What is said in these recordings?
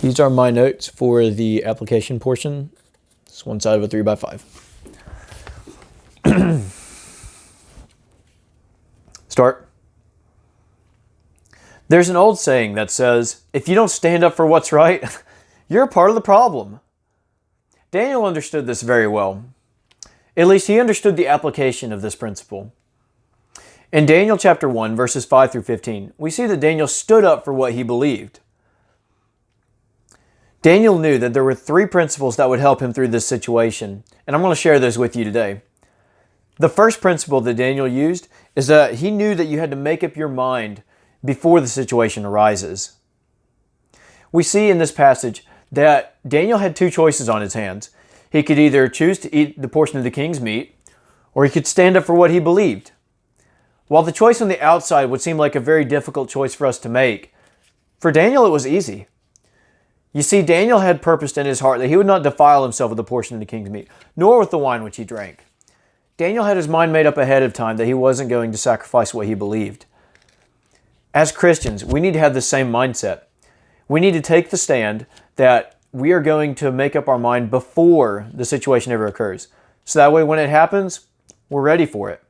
These are my notes for the application portion. It's one side of a 3x5. Start. There's an old saying that says, if you don't stand up for what's right, you're a part of the problem. Daniel understood this very well. At least he understood the application of this principle. In Daniel chapter 1, verses 5 through 15, we see that Daniel stood up for what he believed. Daniel knew that there were 3 principles that would help him through this situation, and I'm going to share those with you today. The first principle that Daniel used is that he knew that you had to make up your mind before the situation arises. We see in this passage that Daniel had 2 choices on his hands. He could either choose to eat the portion of the king's meat, or he could stand up for what he believed. While the choice on the outside would seem like a very difficult choice for us to make, for Daniel it was easy. You see, Daniel had purposed in his heart that he would not defile himself with a portion of the king's meat, nor with the wine which he drank. Daniel had his mind made up ahead of time that he wasn't going to sacrifice what he believed. As Christians, we need to have the same mindset. We need to take the stand that we are going to make up our mind before the situation ever occurs. So that way when it happens, we're ready for it.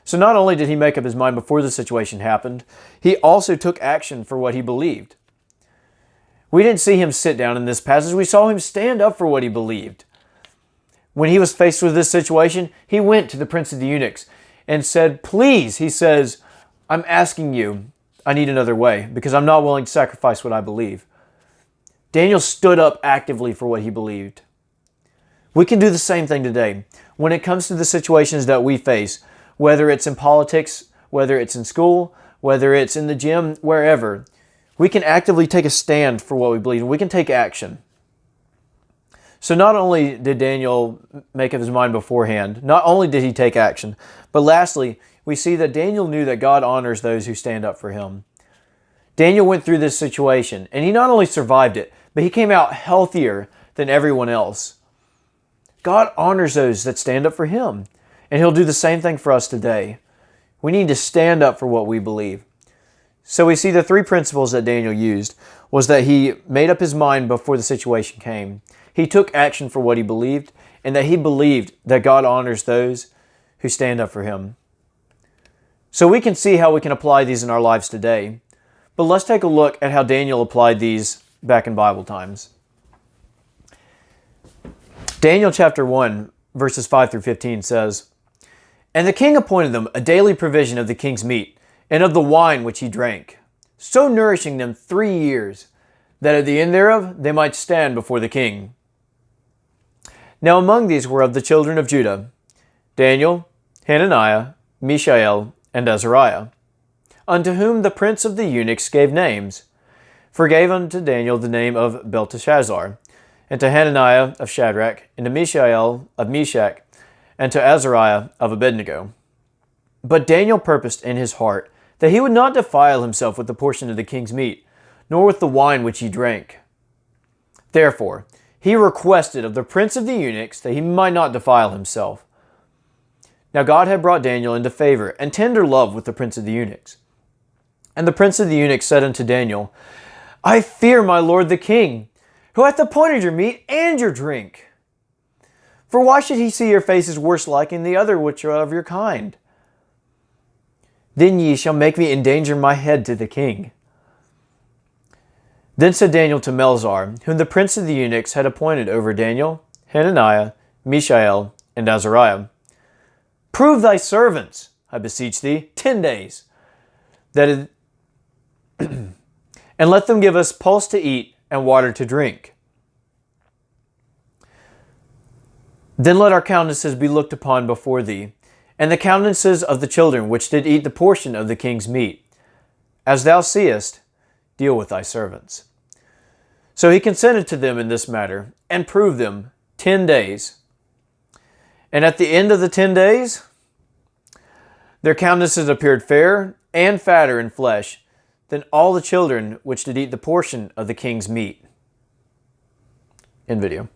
So not only did he make up his mind before the situation happened, he also took action for what he believed. We didn't see him sit down in this passage. We saw him stand up for what he believed. When he was faced with this situation, he went to the prince of the eunuchs and said, please, he says, I'm asking you, I need another way because I'm not willing to sacrifice what I believe. Daniel stood up actively for what he believed. We can do the same thing today. When it comes to the situations that we face, whether it's in politics, whether it's in school, whether it's in the gym, wherever, we can actively take a stand for what we believe, and we can take action. So not only did Daniel make up his mind beforehand, not only did he take action, but lastly, we see that Daniel knew that God honors those who stand up for him. Daniel went through this situation, and he not only survived it, but he came out healthier than everyone else. God honors those that stand up for him, and he'll do the same thing for us today. We need to stand up for what we believe. So we see the 3 principles that Daniel used was that he made up his mind before the situation came. He took action for what he believed, and that he believed that God honors those who stand up for him. So we can see how we can apply these in our lives today. But let's take a look at how Daniel applied these back in Bible times. Daniel chapter 1, verses 5 through 15 says, And the king appointed them a daily provision of the king's meat, and of the wine which he drank, so nourishing them 3 years, that at the end thereof they might stand before the king. Now among these were of the children of Judah, Daniel, Hananiah, Mishael, and Azariah, unto whom the prince of the eunuchs gave names, for gave unto Daniel the name of Belteshazzar, and to Hananiah of Shadrach, and to Mishael of Meshach, and to Azariah of Abednego. But Daniel purposed in his heart that he would not defile himself with the portion of the king's meat, nor with the wine which he drank. Therefore, he requested of the prince of the eunuchs that he might not defile himself. Now God had brought Daniel into favor and tender love with the prince of the eunuchs. And the prince of the eunuchs said unto Daniel, I fear my lord the king, who hath appointed your meat and your drink. For why should he see your faces worse liking the other which are of your kind? Then ye shall make me endanger my head to the king. Then said Daniel to Melzar, whom the prince of the eunuchs had appointed over Daniel, Hananiah, Mishael, and Azariah, Prove thy servants, I beseech thee, 10 days, and let them give us pulse to eat and water to drink. Then let our countenances be looked upon before thee, and the countenances of the children which did eat the portion of the king's meat. As thou seest, deal with thy servants. So he consented to them in this matter, and proved them 10 days. And at the end of the 10 days, their countenances appeared fairer and fatter in flesh than all the children which did eat the portion of the king's meat. End video.